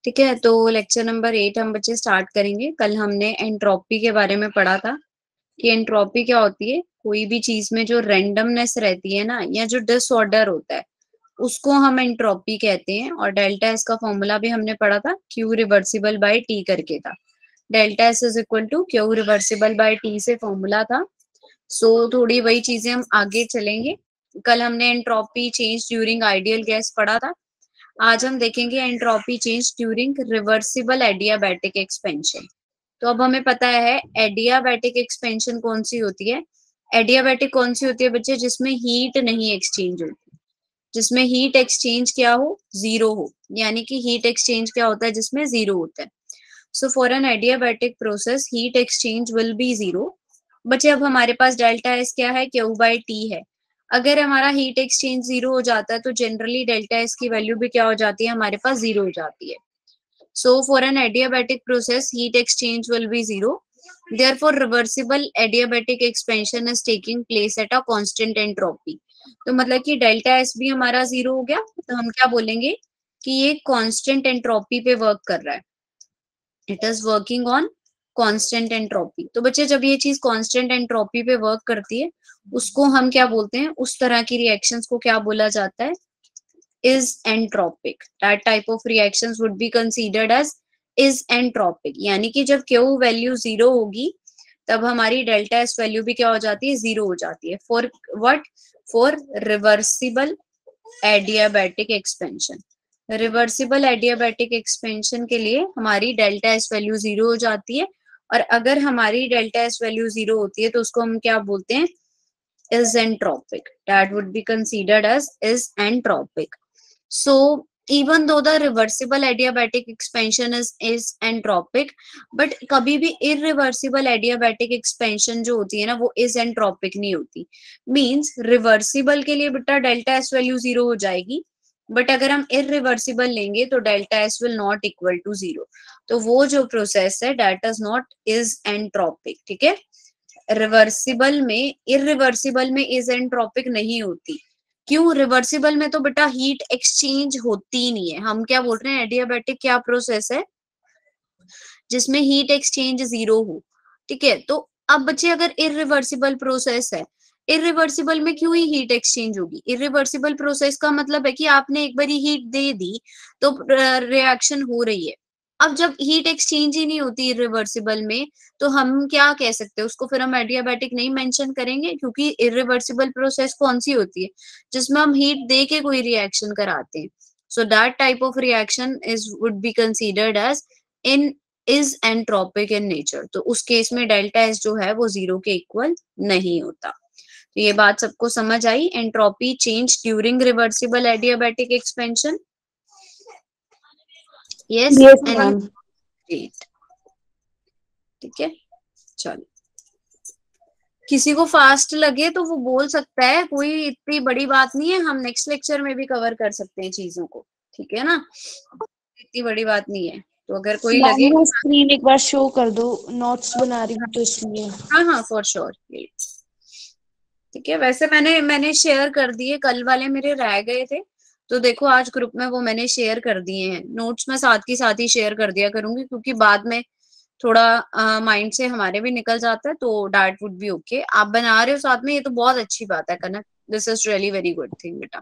ठीक है, तो लेक्चर नंबर 8 हम बच्चे स्टार्ट करेंगे। कल हमने एंट्रोपी के बारे में पढ़ा था कि एंट्रोपी क्या होती है। कोई भी चीज में जो रैंडमनेस रहती है ना, या जो डिसऑर्डर होता है, उसको हम एंट्रोपी कहते हैं। और डेल्टा एस का फॉर्मूला भी हमने पढ़ा था, क्यू रिवर्सिबल बाय टी करके था। Delta S is equal to Q reversible by T से फॉर्मूला था। सो थोड़ी वही चीजें हम आगे चलेंगे। कल हमने entropy change during ideal gas पढ़ा था। आज हम देखेंगे entropy change during reversible adiabatic expansion. तो अब हमें पता है एडियाबैटिक एक्सपेंशन कौन सी होती है। एडियाबैटिक कौन सी होती है बच्चे, जिसमें हीट नहीं एक्सचेंज होती, जिसमें हीट एक्सचेंज क्या हो, जीरो हो। यानी कि हीट एक्सचेंज क्या होता है, जिसमें जीरो होता है। So for an adiabatic process heat exchange will be zero. बच्चे अब हमारे पास डेल्टा एस क्या है, क्यू बाई टी है। अगर हमारा हीट एक्सचेंज जीरो हो जाता है तो जनरली डेल्टा एस की वैल्यू भी क्या हो जाती है, हमारे पास जीरो हो जाती है। So for an adiabatic process, heat exchange will be zero. Therefore, reversible adiabatic expansion is taking place at a constant entropy. तो मतलब कि डेल्टा एस भी हमारा जीरो हो गया, तो हम क्या बोलेंगे कि ये कांस्टेंट एंट्रोपी पे वर्क कर रहा है। It is working on constant entropy. तो बच्चे जब ये चीज कांस्टेंट एंट्रोपी पे वर्क करती है, उसको हम क्या बोलते हैं, उस तरह की रिएक्शंस को क्या बोला जाता है, is entropic. That type of reactions would be considered as is entropic. यानी कि जब Q वैल्यू जीरो होगी तब हमारी डेल्टा एस वैल्यू भी क्या हो जाती है, जीरो हो जाती है। For what, for reversible adiabatic expansion. Reversible adiabatic expansion के लिए हमारी डेल्टा एस वैल्यू जीरो हो जाती है। और अगर हमारी डेल्टा एस वैल्यू जीरो होती है तो उसको हम क्या बोलते हैं, is entropic. That would be considered as is entropic. So even though the reversible adiabatic expansion is entropic, but कभी भी irreversible adiabatic expansion जो होती है ना, वो is entropic नहीं होती। Means reversible के लिए बेटा डेल्टा एस वैल्यू जीरो हो जाएगी, बट अगर हम irreversible लेंगे तो delta S will not equal to zero. तो वो जो प्रोसेस है that is not isentropic. ठीक है, रिवर्सिबल में, इरिवर्सिबल में इज एंट्रोपिक नहीं होती। क्यों, रिवर्सिबल में तो बेटा हीट एक्सचेंज होती ही नहीं है। हम क्या बोल रहे हैं, एडियाबैटिक क्या प्रोसेस है जिसमें हीट एक्सचेंज जीरो हो। ठीक है, तो अब बच्चे अगर इरिवर्सिबल प्रोसेस है, इरिवर्सिबल में क्यों ही हीट एक्सचेंज होगी। इरिवर्सिबल प्रोसेस का मतलब है कि आपने एक बार हीट दे दी तो रिएक्शन हो रही है। अब जब हीट एक्सचेंज ही नहीं होती इरिवर्सिबल में, तो हम क्या कह सकते हैं उसको, फिर हम एडियाबैटिक नहीं मेंशन करेंगे, क्योंकि इरिवर्सिबल प्रोसेस कौन सी होती है, जिसमें हम हीट दे के कोई रिएक्शन कराते हैं। So that type of reaction is would be considered as in isentropic in nature. तो उस केस में डेल्टा एस जो है वो जीरो के इक्वल नहीं होता। तो ये बात सबको समझ आई, entropy change during reversible adiabatic expansion. Yes ma'am. Great, ठीक है। चलो, किसी को फास्ट लगे तो वो बोल सकता है, कोई इतनी बड़ी बात नहीं है, हम नेक्स्ट लेक्चर में भी कवर कर सकते हैं चीजों को। ठीक है ना, इतनी बड़ी बात नहीं है। तो अगर कोई लगे, मैम स्क्रीन एक बार शो कर दो, नोट्स बना रही हूँ तो इसलिए। हाँ हाँ फॉर श्योर। ठीक है, वैसे मैंने शेयर कर दिए, कल वाले मेरे रह गए थे, तो देखो आज ग्रुप में वो मैंने शेयर कर दिए हैं। नोट्स में साथ की साथ ही शेयर कर दिया करूंगी, क्योंकि बाद में थोड़ा माइंड से हमारे भी निकल जाता है। तो दैट वुड बी ओके। आप बना रहे हो साथ में, ये तो बहुत अच्छी बात है Kanak, this is really very good thing बेटा।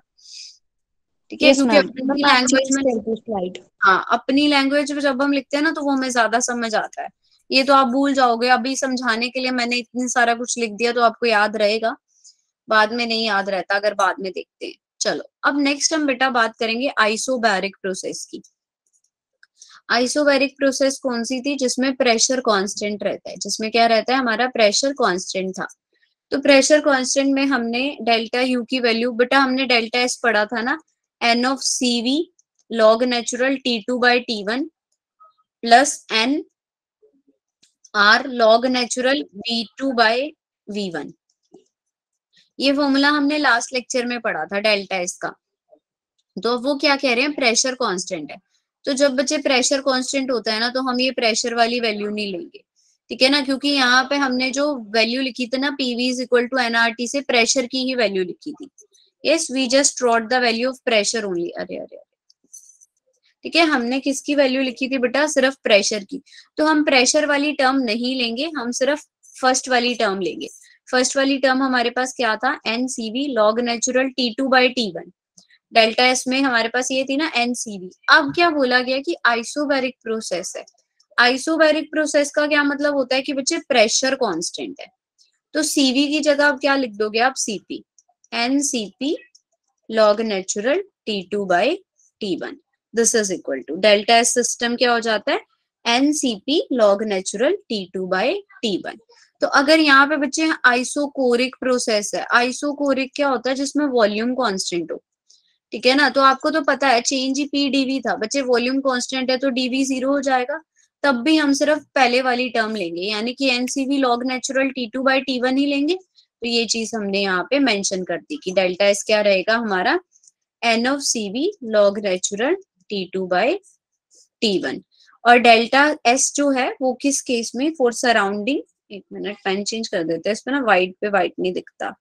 ठीक है, यस क्योंकि मैम, अपनी मैं लैंग्वेज चेंज में, कर दूँ स्लाइड। हाँ अपनी लैंग्वेज में जब हम लिखते हैं ना, तो वो हमें ज्यादा समझ आता है। ये तो आप भूल जाओगे, अभी समझाने के लिए मैंने इतनी सारा कुछ लिख दिया तो आपको याद रहेगा, बाद में नहीं याद रहता अगर बाद में देखते हैं। चलो, अब नेक्स्ट हम बेटा बात करेंगे आइसोबैरिक प्रोसेस की। आइसोबैरिक प्रोसेस कौन सी थी, जिसमें प्रेशर कांस्टेंट रहता है, जिसमें क्या रहता है, हमारा प्रेशर कांस्टेंट था। तो प्रेशर कांस्टेंट में हमने डेल्टा यू की वैल्यू, बेटा हमने डेल्टा एस पढ़ा था ना, n of C v log natural T2 by T1 plus n R log natural V2 by V1। ये फॉर्मूला हमने लास्ट लेक्चर में पढ़ा था डेल्टा एस का। तो वो क्या कह रहे हैं, प्रेशर कांस्टेंट है। तो जब बच्चे प्रेशर कांस्टेंट होता है ना, तो हम ये प्रेशर वाली वैल्यू नहीं लेंगे। ठीक है ना, क्योंकि यहाँ पे हमने जो वैल्यू लिखी थी ना, PV is equal to nRT से प्रेशर की ही वैल्यू लिखी थी। Yes, we just wrote the value of pressure only. अरे अरे, ठीक है, हमने किसकी वैल्यू लिखी थी बेटा, सिर्फ प्रेशर की। तो हम प्रेशर वाली टर्म नहीं लेंगे, हम सिर्फ फर्स्ट वाली टर्म लेंगे। फर्स्ट वाली टर्म हमारे पास क्या था, NCV log natural T2/T1। Delta S में हमारे पास ये थी ना एनसीवी। अब क्या बोला गया कि आइसोबैरिक प्रोसेस है। आइसोबैरिक प्रोसेस का क्या मतलब होता है कि बच्चे प्रेशर कांस्टेंट है। तो सीवी की जगह आप क्या लिख दोगे, आप Cp, nCp log natural T2/T1। This is equal to delta S system क्या हो जाता है, एनसीपी लॉग नेचुरल T2/T1। तो अगर यहाँ पे बच्चे आइसोकोरिक प्रोसेस है, आइसोकोरिक क्या होता है, जिसमें वॉल्यूम कांस्टेंट हो। ठीक है ना, तो आपको तो पता है चेंज ही पी डीवी था बच्चे, वॉल्यूम कांस्टेंट है तो डीवी 0 हो जाएगा। तब भी हम सिर्फ पहले वाली टर्म लेंगे, यानी कि एनसीवी लॉग नेचुरल T2/T1 ही लेंगे। तो ये चीज हमने यहाँ पे मेंशन कर दी कि डेल्टा एस क्या रहेगा हमारा, n of Cv log natural T2/T1। और डेल्टा एस जो है वो किस केस में, फॉर सराउंडिंग, एक मिनट पेन चेंज कर देते हैं, इसमें ना व्हाइट पे व्हाइट नहीं दिखता।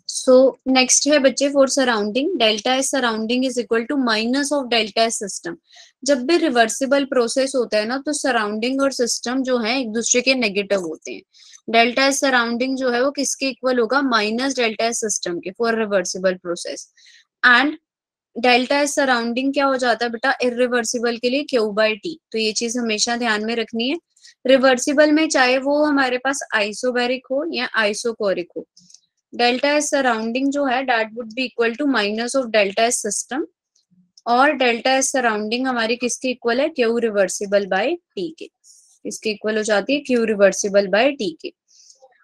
सो नेक्स्ट है बच्चे for surrounding, delta S surrounding is equal to minus of delta S system. जब भी रिवर्सिबल प्रोसेस होता है ना, तो सराउंडिंग और सिस्टम जो है एक दूसरे के नेगेटिव होते हैं। डेल्टा एस सराउंडिंग जो है वो किसके इक्वल होगा, माइनस डेल्टा एस सिस्टम के, for reversible process. And delta S surrounding क्या हो जाता है बेटा, इरिवर्सिबल के लिए Q/T। तो ये चीज हमेशा ध्यान में रखनी है। रिवर्सिबल में चाहे वो हमारे पास आइसोबैरिक हो या आइसोकोरिक हो, डेल्टा एस सराउंडिंग जो है that would be equal to minus of delta S system. और डेल्टा एस सराउंडिंग हमारी किसके इक्वल है, Q रिवर्सिबल बाय T के। इसके इक्वल हो जाती है Q रिवर्सिबल बाय T के।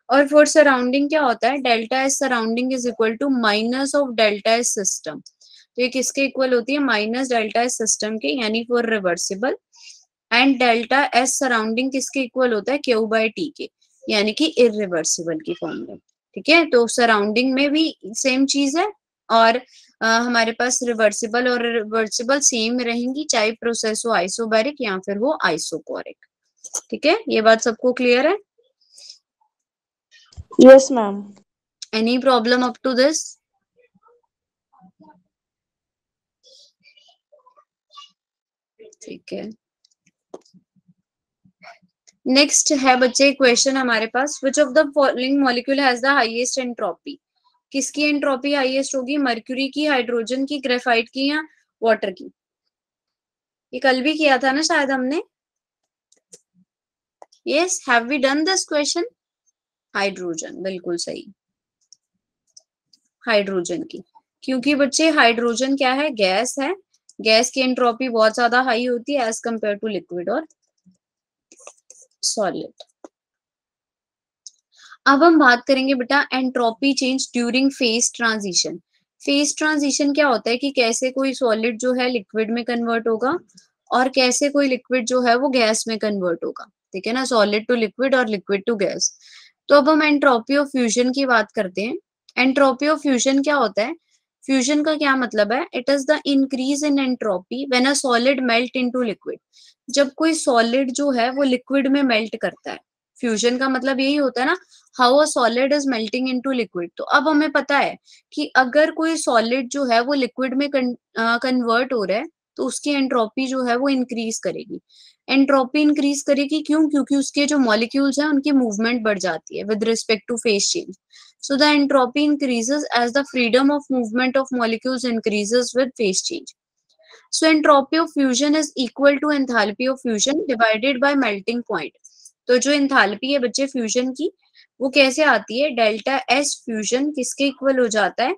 और फॉर सराउंडिंग क्या होता है, delta S surrounding is equal to minus of delta S system. तो ये किसके इक्वल होती है, माइनस डेल्टा एस सिस्टम के, यानी for reversible. And delta S surrounding किसके इक्वल होता है, Q/T के, यानी कि इरिवर्सिबल की फॉर्म में। ठीक है, तो सराउंडिंग में भी सेम चीज है, और हमारे पास रिवर्सिबल और रिवर्सिबल सेम रहेंगी, चाहे प्रोसेस हो आइसोबैरिक या फिर वो आइसोकोरिक। ठीक है, ये बात सबको क्लियर है। Yes ma'am. Any problem up to this. ठीक है, नेक्स्ट है बच्चे क्वेश्चन हमारे पास, which of the following molecule has the highest entropy. किसकी एंट्रोपी हाईएस्ट होगी, मर्क्यूरी की, हाइड्रोजन की, ग्रेफाइट की, या वाटर की। ये कल भी किया था ना शायद हमने। Yes, have we done this question. Hydrogen, बिल्कुल सही, हाइड्रोजन की। क्योंकि बच्चे हाइड्रोजन क्या है, गैस है, गैस की एंट्रोपी बहुत ज्यादा हाई होती है एज कंपेयर टू लिक्विड और सॉलिड। अब हम बात करेंगे बेटा entropy change during phase transition. Phase transition क्या होता है कि कैसे कोई सॉलिड जो है लिक्विड में कन्वर्ट होगा, और कैसे कोई लिक्विड जो है वो गैस में कन्वर्ट होगा। ठीक है ना, सॉलिड टू लिक्विड और लिक्विड टू गैस। तो अब हम एंट्रोपी ऑफ फ्यूजन की बात करते हैं। एंट्रोपी ऑफ फ्यूजन क्या होता है, फ्यूजन का क्या मतलब है, it is the increase in entropy when a solid melt into liquid. जब कोई सॉलिड जो है वो लिक्विड में मेल्ट करता है, फ्यूजन का मतलब यही होता है ना, how a solid is melting into liquid. तो अब हमें पता है कि अगर कोई सॉलिड जो है वो लिक्विड में कन्वर्ट हो रहा है, तो उसकी एंट्रोपी जो है वो इंक्रीज करेगी। एंट्रोपी इंक्रीज करेगी क्यों, क्योंकि उसके जो मॉलिक्यूल्स हैं उनकी मूवमेंट बढ़ जाती है with respect to phase change. So the entropy increases as the freedom of movement of molecules increases with phase change. So entropy of fusion is equal to enthalpy of fusion divided by melting point। तो जो enthalpy है बच्चे fusion की, वो कैसे आती है, delta H fusion किसके इक्वल हो जाता है,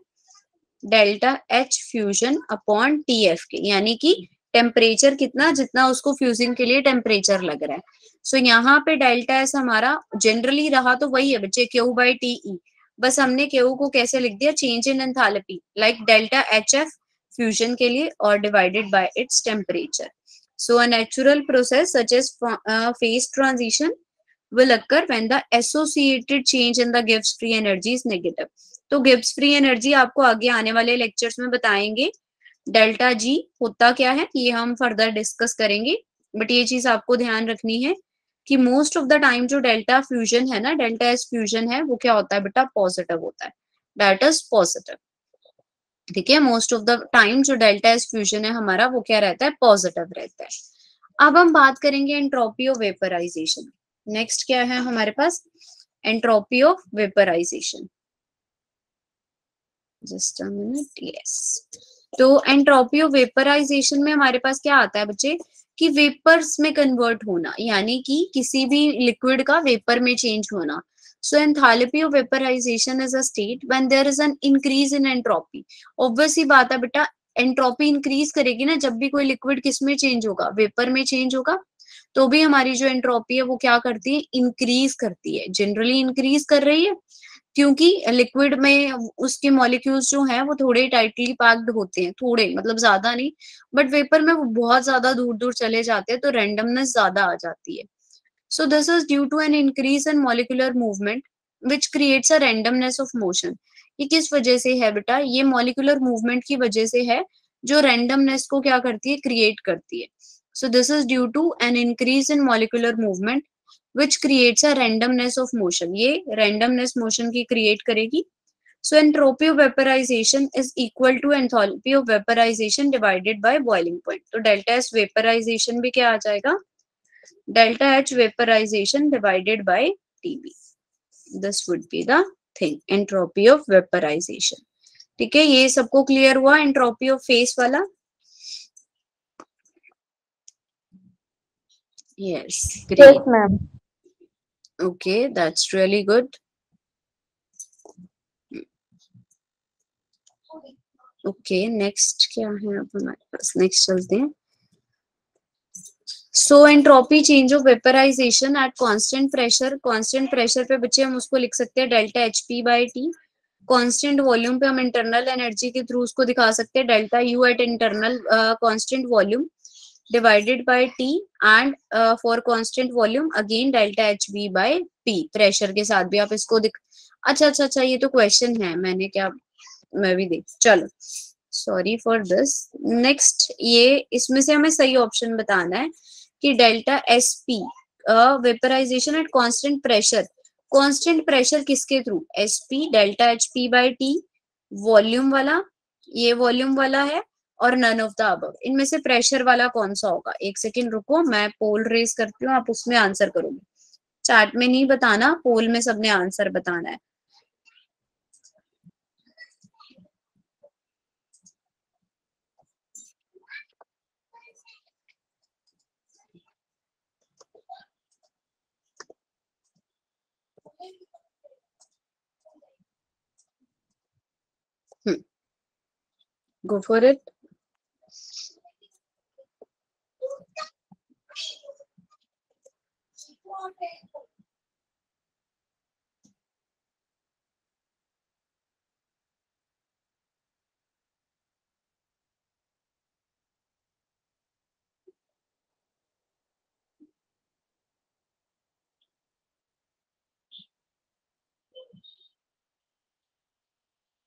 delta H fusion upon T F के, यानी कि टेम्परेचर कितना, जितना उसको फ्यूजिंग के लिए टेम्परेचर लग रहा है। सो यहाँ पे डेल्टा एस हमारा जनरली रहा तो वही है बच्चे, Q/TE। बस हमने Q को कैसे लिख दिया, change in enthalpy, like delta H F fusion के लिए, और divided by its temperature. So a natural process such as phase transition will occur when the associated change in the Gibbs free energy is negative। तो Gibbs free energy आपको आगे आने वाले lectures में बताएंगे, डेल्टा जी होता क्या है ये हम फर्दर डिस्कस करेंगे। बट ये चीज आपको ध्यान रखनी है कि मोस्ट ऑफ द टाइम जो डेल्टा फ्यूजन है ना, डेल्टा एस फ्यूजन है, वो क्या होता है बेटा, पॉजिटिव होता है, दैट इज पॉजिटिव। ठीक है, मोस्ट ऑफ द टाइम जो डेल्टा एस फ्यूजन है हमारा वो क्या रहता है, पॉजिटिव रहता है। अब हम बात करेंगे एंट्रोपी ऑफ वेपराइजेशन। नेक्स्ट क्या है हमारे पास, entropy of vaporisation. Just a minute, yes. तो एंट्रोपी ऑफ वेपराइजेशन में हमारे पास क्या आता है बच्चे, कि वेपर्स में कन्वर्ट होना, यानी कि किसी भी लिक्विड का वेपर में चेंज होना। So enthalpy of vaporisation is a state when there is an increase in entropy. Obvious सी बात है बेटा, एंट्रोपी इंक्रीज करेगी ना, जब भी कोई लिक्विड किस में चेंज होगा, वेपर में चेंज होगा, तो भी हमारी जो एंट्रोपी है वो क्या करती है, इंक्रीज करती है। जनरली इंक्रीज कर रही है क्योंकि लिक्विड में उसके मॉलिक्यूल्स जो हैं वो थोड़े टाइटली पैक्ड होते हैं, थोड़े मतलब ज्यादा नहीं, बट वेपर में वो बहुत ज्यादा दूर दूर चले जाते हैं, तो रेंडमनेस ज्यादा आ जाती है। So this is due to an increase in molecular movement which creates a randomness of motion. ये किस वजह से है बेटा, ये मॉलिक्यूलर मूवमेंट की वजह से है, जो रेंडमनेस को क्या करती है, क्रिएट करती है। So this is due to an increase in molecular movement which creates a randomness of motion। ये randomness motion की create करेगी। So entropy of vaporization is equal to enthalpy of vaporization divided by boiling point। तो delta S vaporization भी क्या आ जाएगा, delta H vaporization divided by TB। This would be the thing, entropy of vaporization। ठीक है, ये सबको clear हुआ entropy of phase वाला? Yes, great. Ma'am. Okay, that's really good. Okay, next क्या है अब हमारे पास, नेक्स्ट चलते हैं। So entropy change of vaporisation at constant pressure. Constant pressure पे बच्चे हम उसको लिख सकते हैं delta H P by T. Constant volume पे हम इंटरनल एनर्जी के थ्रू उसको दिखा सकते हैं delta U at internal constant volume divided by T, and for constant volume again delta H B by P. Pressure के साथ भी आप इसको अच्छा अच्छा अच्छा, ये तो क्वेश्चन है, मैंने क्या, मैं भी देख, चलो सॉरी फॉर दिस। नेक्स्ट, ये इसमें से हमें सही ऑप्शन बताना है कि delta S P vaporisation at constant pressure. Constant pressure किसके through, S P delta H P by T, volume वाला, ये वॉल्यूम वाला है, और नन ऑफ द अबव। इनमें से प्रेशर वाला कौन सा होगा, एक सेकेंड रुको, मैं पोल रेस करती हूँ, आप उसमें आंसर करोगे, चैट में नहीं बताना, पोल में सबने आंसर बताना है। Go for it.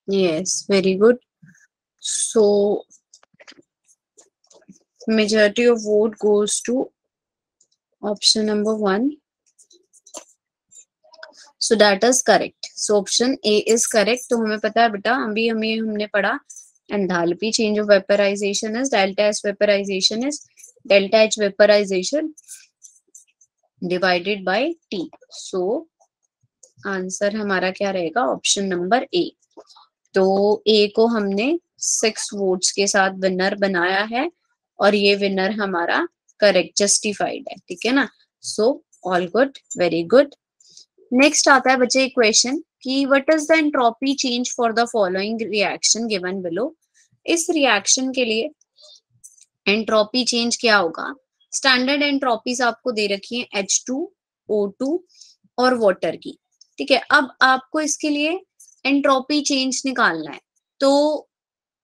Yes, very good. So majority of vote goes to option number 1. So that is correct. So option A is correct. तो हमें पता है बेटा, अभी हमने पढ़ा enthalpy change of vaporization is delta S vaporization is delta H vaporization divided by T. So answer हमारा क्या रहेगा, ऑप्शन नंबर ए। तो ए को हमने 6 वोट्स के साथ विनर बनाया है, और ये विनर हमारा करेक्ट जस्टिफाइड है, ठीक है ना। So all good, very good. Next आता है बच्चे क्वेश्चन कि what is the entropy change for the following reaction given below. इस रिएक्शन के लिए एंट्रोपी चेंज क्या होगा, स्टैंडर्ड एंट्रोपीज आपको दे रखी है H2O2 और वाटर की, ठीक है। अब आपको इसके लिए एंट्रोपी चेंज निकालना है, तो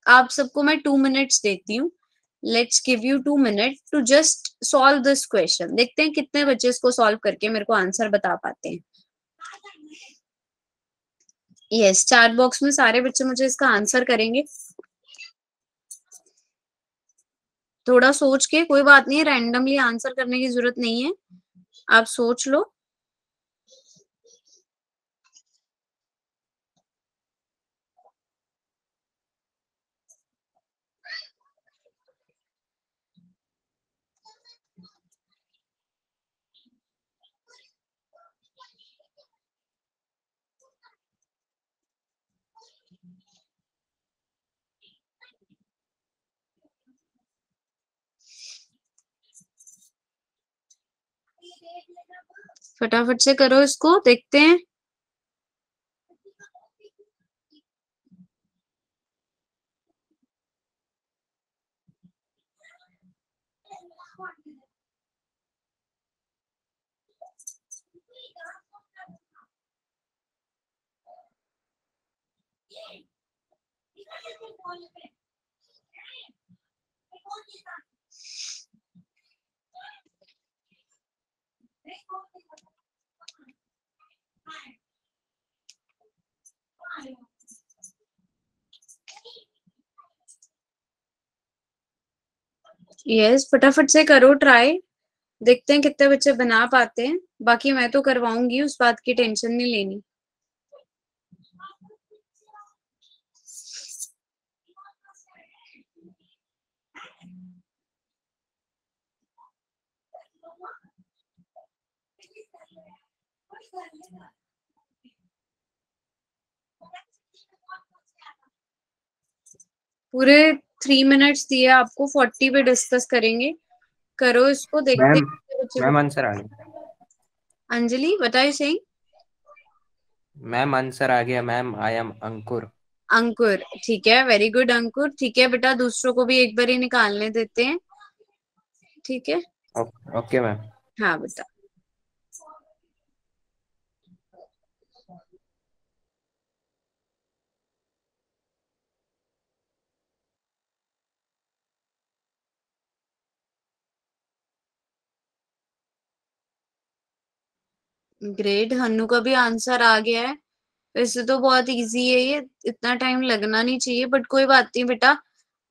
आप सबको मैं 2 मिनट्स देती हूँ। Let's give you 2 minute to just solve this question. देखते हैं कितने बच्चे इसको सॉल्व करके मेरे को आंसर बता पाते हैं। यस, चैट बॉक्स में सारे बच्चे मुझे इसका आंसर करेंगे। थोड़ा सोच के, कोई बात नहीं है, रैंडमली आंसर करने की जरूरत नहीं है, आप सोच लो। फटाफट से करो इसको, देखते हैं। यस, फटाफट से करो ट्राई, देखते हैं कितने बच्चे बना पाते हैं। बाकी मैं तो करवाऊंगी, उस बात की टेंशन नहीं लेनी। पूरे 3 मिनट्स दिए आपको, 40 पे डिस्कस करेंगे। करो इसको, देखते हैं मैम कितने बच्चे मैम आंसर आ गया। अंजलि बताइए सही। मैम आंसर आ गया मैम, आई एम अंकुर। अंकुर, ठीक है, वेरी गुड अंकुर। ठीक है बेटा, दूसरों को भी एक बार ही निकालने देते हैं, ठीक है। Okay ma'am. हाँ बेटा। ग्रेट, हन्नू का भी आंसर आ गया है। वैसे तो बहुत इजी है ये, इतना टाइम लगना नहीं चाहिए, बट कोई बात नहीं बेटा,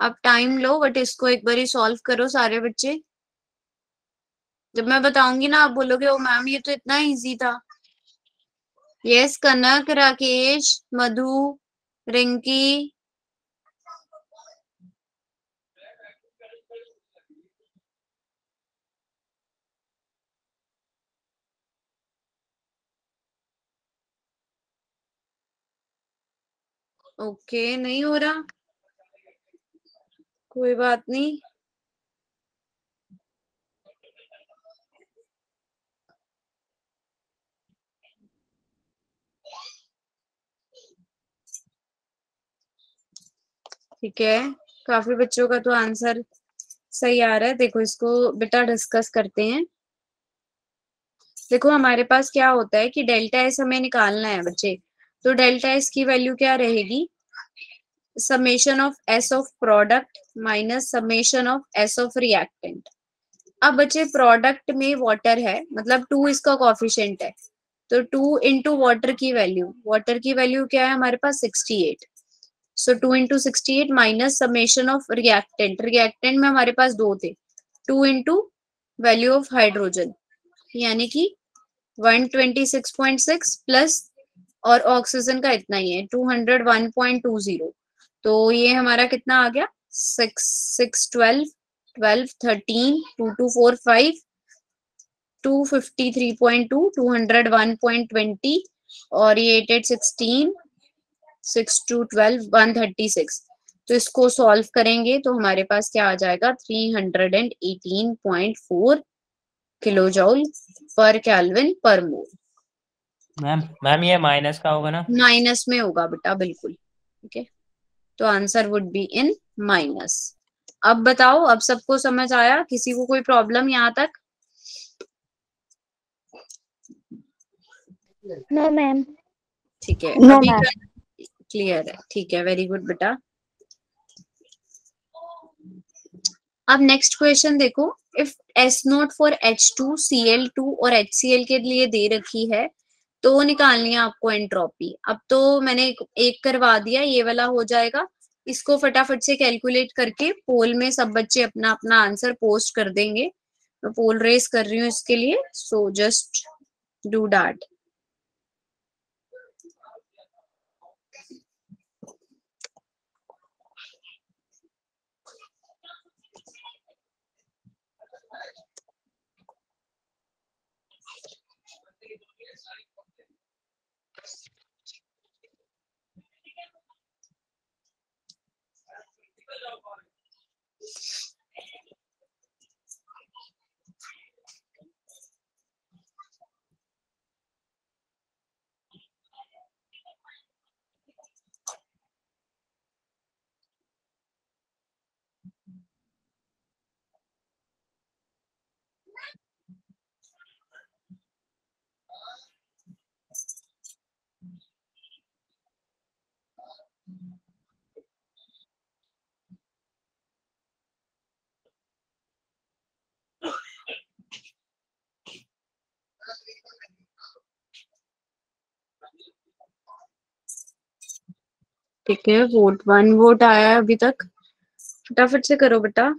आप टाइम लो, बट इसको एक बार ही सॉल्व करो सारे बच्चे। जब मैं बताऊंगी ना, आप बोलोगे ओ मैम ये तो इतना इजी था। यस, कनक, राकेश, मधु, रिंकी। ओके, नहीं हो रहा, कोई बात नहीं। ठीक है, काफी बच्चों का तो आंसर सही आ रहा है। देखो इसको बेटा डिस्कस करते हैं। देखो हमारे पास क्या होता है कि डेल्टा एस हमें निकालना है बच्चे। तो डेल्टा एस की वैल्यू क्या रहेगी, summation of S of product minus summation of S of reactant. अब बच्चे प्रोडक्ट में वाटर है, मतलब 2 इसका कॉफिशिएंट है, तो 2 इंटू वाटर की वैल्यू क्या है हमारे पास 68। सो 2 into 68 minus summation of reactant में हमारे पास 2 थे, 2 इंटू वैल्यू ऑफ हाइड्रोजन, यानी कि 126.6 प्लस, और ऑक्सीजन का इतना ही है 201.20। तो ये हमारा कितना आ गया, 6 6 12 12 13 2245 253.2 201.20, और ये 8816 6 2 12 136। तो इसको सॉल्व करेंगे तो हमारे पास क्या आ जाएगा, 318.4 किलो जूल पर केल्विन पर मोल। मैम ये माइनस का होगा ना? माइनस में होगा बेटा, बिल्कुल, ठीक है। तो answer would be in minus. अब बताओ, अब सबको समझ आया, किसी को कोई प्रॉब्लम यहाँ तक? No ma'am. ठीक है, नो अभी मैम। क्लियर है, ठीक है, वेरी गुड बेटा। अब नेक्स्ट क्वेश्चन देखो, if S note for H2Cl2 और HCl के लिए दे रखी है, तो निकालनी है आपको एंट्रोपी। अब तो मैंने एक करवा दिया, ये वाला हो जाएगा। इसको फटाफट से कैलकुलेट करके पोल में सब बच्चे अपना अपना आंसर पोस्ट कर देंगे। मैं पोल रेस कर रही हूँ इसके लिए, सो जस्ट डू दैट। ठीक है, वोट 1 वोट आया है अभी तक, फटाफट से करो बेटा।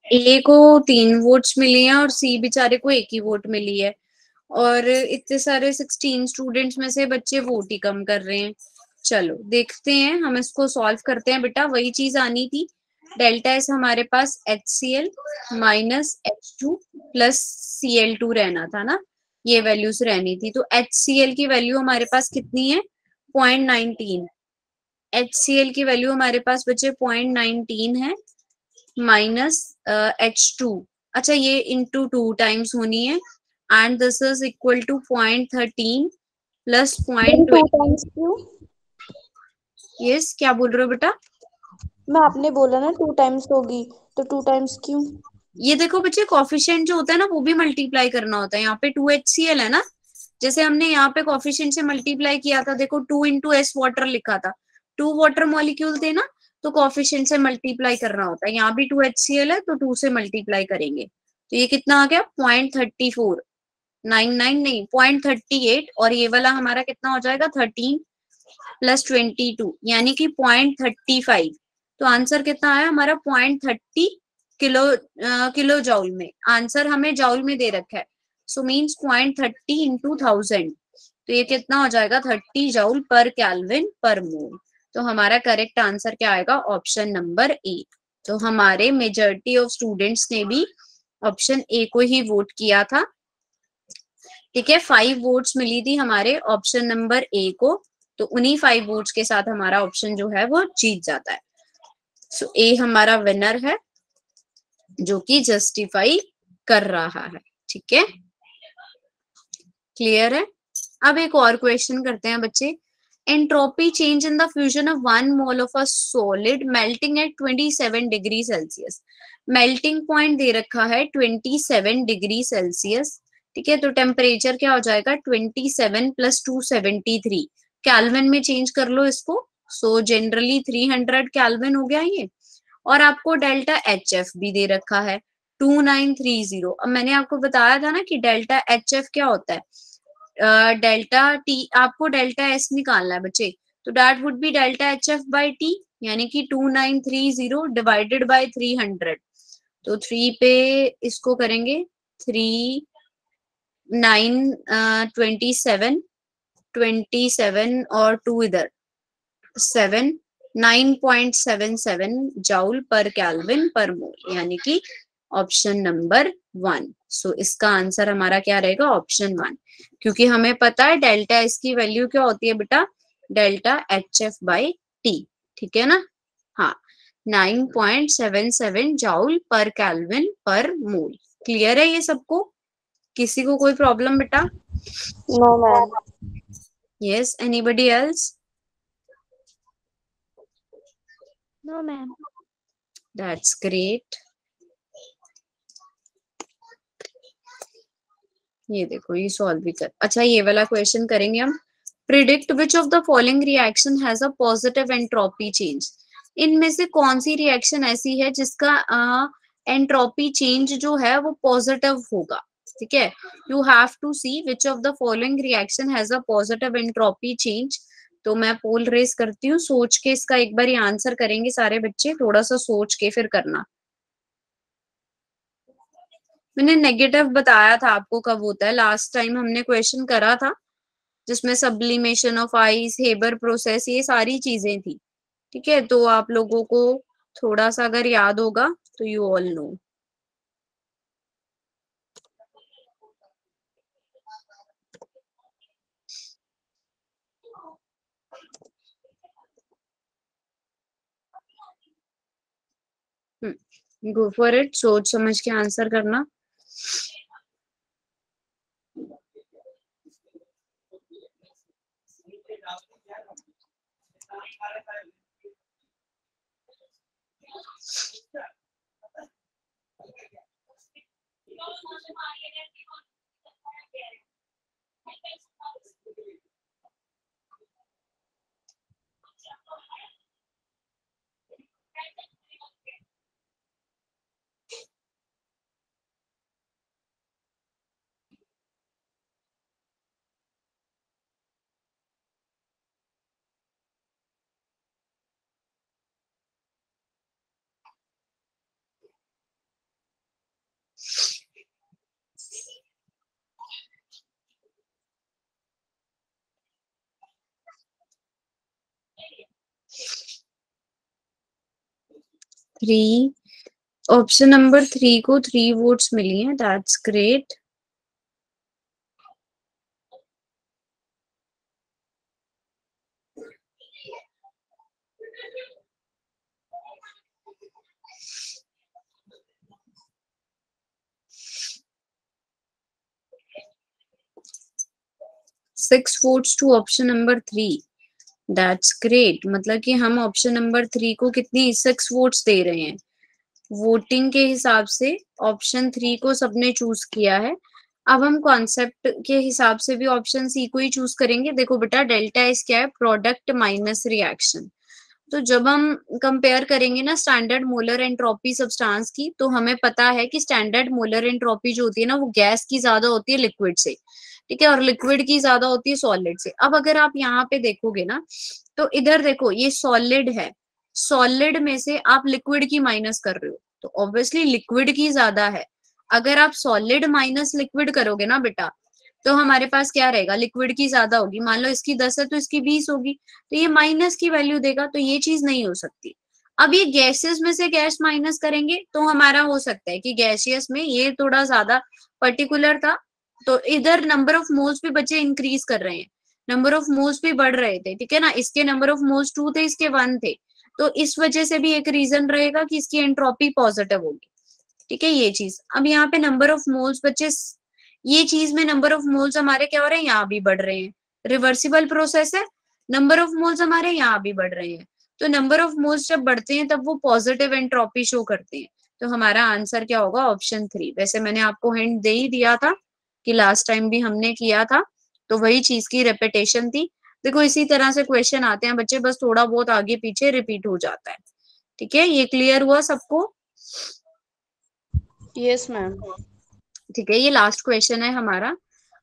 ए को 3 वोट्स मिली हैं और सी बेचारे को 1 ही वोट मिली है, और इतने सारे 16 स्टूडेंट्स में से बच्चे वोट ही कम कर रहे हैं। चलो देखते हैं, हम इसको सॉल्व करते हैं बेटा। वही चीज आनी थी, डेल्टा एस हमारे पास HCl minus H2 plus Cl2 रहना था ना, ये वैल्यूज रहनी थी। तो HCl की वैल्यू हमारे पास कितनी है? 0.19। HCl की वैल्यू हमारे पास बचे 0.19 है, माइनस H2। अच्छा, ये इंटू 2 टाइम्स होनी है, and this is equal to 0.13 plus 2 times क्यों? यस, क्या बोल रहे हो बेटा? मैं आपने बोला ना 2 टाइम्स होगी, तो 2 टाइम्स क्यों? ये देखो बच्चे, कॉफिशिएंट जो होता है ना वो भी मल्टीप्लाई करना होता है। यहाँ पे 2HCl है ना, जैसे हमने यहाँ पे कॉफिशिएंट से मल्टीप्लाई किया था, देखो 2 इंटू एस वाटर लिखा था, 2 वाटर मॉलिक्यूल थे ना, तो कॉफिशिएंट से मल्टीप्लाई करना होता है। यहाँ भी 2HCl है तो 2 से मल्टीप्लाई करेंगे, तो ये कितना आ गया? 0.34, 99 नहीं 0.38, और ये वाला हमारा कितना हो जाएगा? 13 प्लस 22 यानी कि 0.35। तो आंसर कितना आया हमारा? 0.30 किलो जॉउल में। आंसर हमें जॉउल में दे रखा है, सो मीन्स 0.30 इंटू 1000, तो ये कितना हो जाएगा? 30 जॉउल पर केल्विन पर मोल। तो हमारा करेक्ट आंसर क्या आएगा? Option number A. तो हमारे मेजॉरिटी ऑफ स्टूडेंट्स ने भी ऑप्शन ए को ही वोट किया था। ठीक है, 5 वोट्स मिली थी हमारे ऑप्शन नंबर ए को, तो उन्हीं 5 वोट्स के साथ हमारा ऑप्शन जो है वो जीत जाता है। सो ए हमारा विनर है, जो कि जस्टिफाई कर रहा है। ठीक है, क्लियर है? अब एक और क्वेश्चन करते हैं बच्चे। Entropy change in the fusion of 1 mole of a solid melting at 27 degree Celsius. Melting point दे रखा है 27 डिग्री सेल्सियस। ठीक है, तो टेम्परेचर क्या हो जाएगा? 27 प्लस 273 कैल्विन में चेंज कर लो इसको, सो जनरली 300 कैल्विन हो गया ये। और आपको डेल्टा HF भी दे रखा है 2930। अब मैंने आपको बताया था ना कि डेल्टा HF क्या होता है, डेल्टा T, आपको डेल्टा S निकालना है बच्चे, तो that would B delta HF by T, यानी कि 2930 डिवाइडेड बाई 300। तो 3 पे इसको करेंगे, 3 9 27 27 और 2 इधर 7, 9.77 जॉउल पर केल्विन पर मोल, यानी कि ऑप्शन नंबर 1। सो इसका आंसर हमारा क्या रहेगा? ऑप्शन 1, क्योंकि हमें पता है डेल्टा इसकी वैल्यू क्या होती है बेटा? Delta HF by T। ठीक है ना? हाँ, 9.77 जॉउल पर केल्विन पर मोल। क्लियर है ये सबको? किसी को कोई प्रॉब्लम बेटा? No ma'am. Yes, anybody else? No ma'am. That's great. ये देखो, ये सॉल्व भी कर। अच्छा, ये वाला क्वेश्चन करेंगे हम। Predict which of the following reaction has a positive entropy change. इनमें से कौन सी रिएक्शन ऐसी है जिसका एंट्रोपी चेंज जो है वो पॉजिटिव होगा? ठीक है, you have to see which of the following reaction has a positive entropy change. तो मैं पोल रेस करती हूँ, सोच के इसका एक बार आंसर करेंगे सारे बच्चे, थोड़ा सा सोच के फिर करना। मैंने नेगेटिव बताया था आपको कब होता है, लास्ट टाइम हमने क्वेश्चन करा था जिसमें sublimation of ice, Haber process, ये सारी चीजें थी। ठीक है, तो आप लोगों को थोड़ा सा अगर याद होगा तो you all know. Go for it, सोच समझ के आंसर करना। थ्री, ऑप्शन नंबर 3 को 3 वोट्स मिली हैं, that's great. Six votes to option number 3, that's great. मतलब कि हम ऑप्शन नंबर 3 को कितनी 6 वोट्स दे रहे हैं। वोटिंग के हिसाब से ऑप्शन 3 को सबने चूज किया है। अब हम कॉन्सेप्ट के हिसाब से भी ऑप्शन सी को ही चूज करेंगे। देखो बेटा, डेल्टा एस क्या है? Product minus reaction. तो जब हम कंपेयर करेंगे ना स्टैंडर्ड मोलर एंट्रोपी सब्सटेंस की, तो हमें पता है कि स्टैंडर्ड मोलर एंट्रोपी जो होती है ना, वो गैस की ज्यादा होती है लिक्विड से, ठीक है, और लिक्विड की ज्यादा होती है सॉलिड से। अब अगर आप यहाँ पे देखोगे ना, तो इधर देखो ये सॉलिड है, सॉलिड में से आप लिक्विड की माइनस कर रहे हो, तो ऑब्वियसली लिक्विड की ज्यादा है। अगर आप सॉलिड माइनस लिक्विड करोगे ना बेटा, तो हमारे पास क्या रहेगा? लिक्विड की ज्यादा होगी। मान लो इसकी 10 है तो इसकी 20 होगी, तो ये माइनस की वैल्यू देगा, तो ये चीज नहीं हो सकती। अब ये गैसेस में से गैस माइनस करेंगे तो हमारा हो सकता है कि गैसियस में ये थोड़ा ज्यादा पर्टिकुलर था, तो इधर नंबर ऑफ मोल्स भी बच्चे इंक्रीज कर रहे हैं, नंबर ऑफ मोल्स भी बढ़ रहे थे, ठीक है ना। इसके नंबर ऑफ मोल्स 2 थे, इसके 1 थे, तो इस वजह से भी एक रीजन रहेगा कि इसकी एंट्रोपी पॉजिटिव होगी, ठीक है, ये चीज। अब यहाँ पे नंबर ऑफ मोल्स बच्चे, ये चीज में नंबर ऑफ मोल्स हमारे क्या हो रहे हैं? यहाँ भी बढ़ रहे हैं, रिवर्सिबल प्रोसेस है, नंबर ऑफ मोल्स हमारे यहाँ भी बढ़ रहे हैं। तो नंबर ऑफ मोल्स जब बढ़ते हैं तब वो पॉजिटिव एंट्रोपी शो करते हैं। तो हमारा आंसर क्या होगा? ऑप्शन 3। वैसे मैंने आपको हिंट दे ही दिया था कि लास्ट टाइम भी हमने किया था, तो वही चीज की रेपिटेशन थी। देखो इसी तरह से क्वेश्चन आते हैं बच्चे, बस थोड़ा बहुत आगे पीछे रिपीट हो जाता है, ठीक है। ये क्लियर हुआ सबको? Yes ma'am. ठीक है, ये लास्ट क्वेश्चन है हमारा।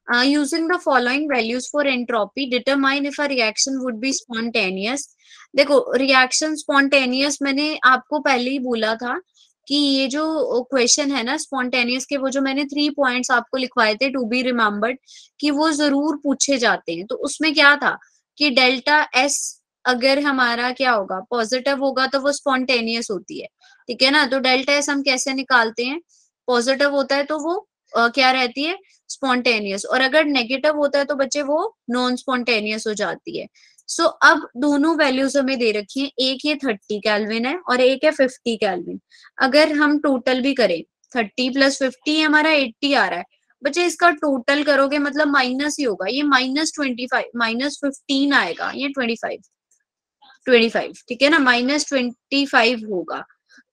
Using the following values for entropy determine if a reaction would be spontaneous. देखो रिएक्शन स्पॉन्टेनियस मैंने आपको पहले ही बोला था कि ये जो क्वेश्चन है ना स्पॉन्टेनियस के, वो जो मैंने 3 पॉइंट्स आपको लिखवाए थे टू बी रिमेम्बर्ड, कि वो जरूर पूछे जाते हैं। तो उसमें क्या था कि डेल्टा एस अगर हमारा क्या होगा? पॉजिटिव होगा तो वो स्पॉन्टेनियस होती है, ठीक है ना। तो डेल्टा एस हम कैसे निकालते हैं? पॉजिटिव होता है तो वो क्या रहती है? स्पॉन्टेनियस। और अगर नेगेटिव होता है तो बच्चे वो नॉन स्पॉन्टेनियस हो जाती है। सो अब दोनों वैल्यूज हमें दे रखी है, एक ये 30 केल्विन है और एक है 50 केल्विन। अगर हम टोटल भी करें 30 + 50 हमारा 80 आ रहा है बच्चे, इसका टोटल करोगे मतलब माइनस ही होगा, ये -25 -15 आएगा, ये 25 ठीक है ना, -25 होगा।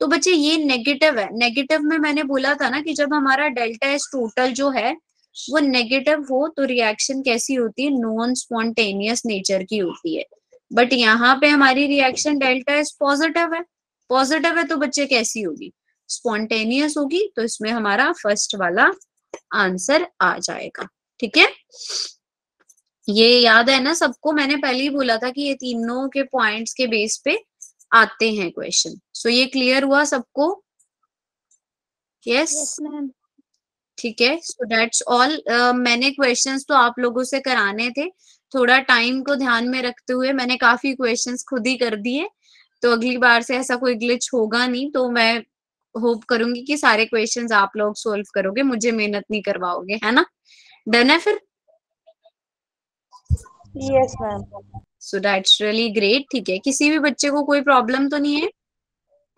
तो बच्चे ये नेगेटिव है, नेगेटिव में मैंने बोला था ना कि जब हमारा डेल्टा एस टोटल जो है वो नेगेटिव हो तो रिएक्शन कैसी होती है? नॉन स्पॉन्टेनियस नेचर की होती है। बट यहाँ पे हमारी रिएक्शन डेल्टा एस पॉजिटिव है, पॉजिटिव है तो बच्चे कैसी होगी? स्पॉन्टेनियस होगी। तो इसमें हमारा फर्स्ट वाला आंसर आ जाएगा, ठीक है। ये याद है ना सबको? मैंने पहले ही बोला था कि ये तीनों के पॉइंट्स के बेस पे आते हैं क्वेश्चन। सो ये क्लियर हुआ सबको? Yes ma'am. ठीक है, सो दैट्स ऑल। मैंने क्वेश्चंस तो आप लोगों से कराने थे, थोड़ा टाइम को ध्यान में रखते हुए मैंने काफी क्वेश्चंस खुद ही कर दिए, तो अगली बार से ऐसा कोई ग्लिच होगा नहीं, तो मैं होप करूंगी कि सारे क्वेश्चंस आप लोग सोल्व करोगे, मुझे मेहनत नहीं करवाओगे, है ना? डन है फिर? Yes ma'am. So that's really great. ठीक है, किसी भी बच्चे को कोई प्रॉब्लम तो नहीं है?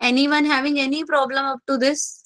Anyone having any problem up to this?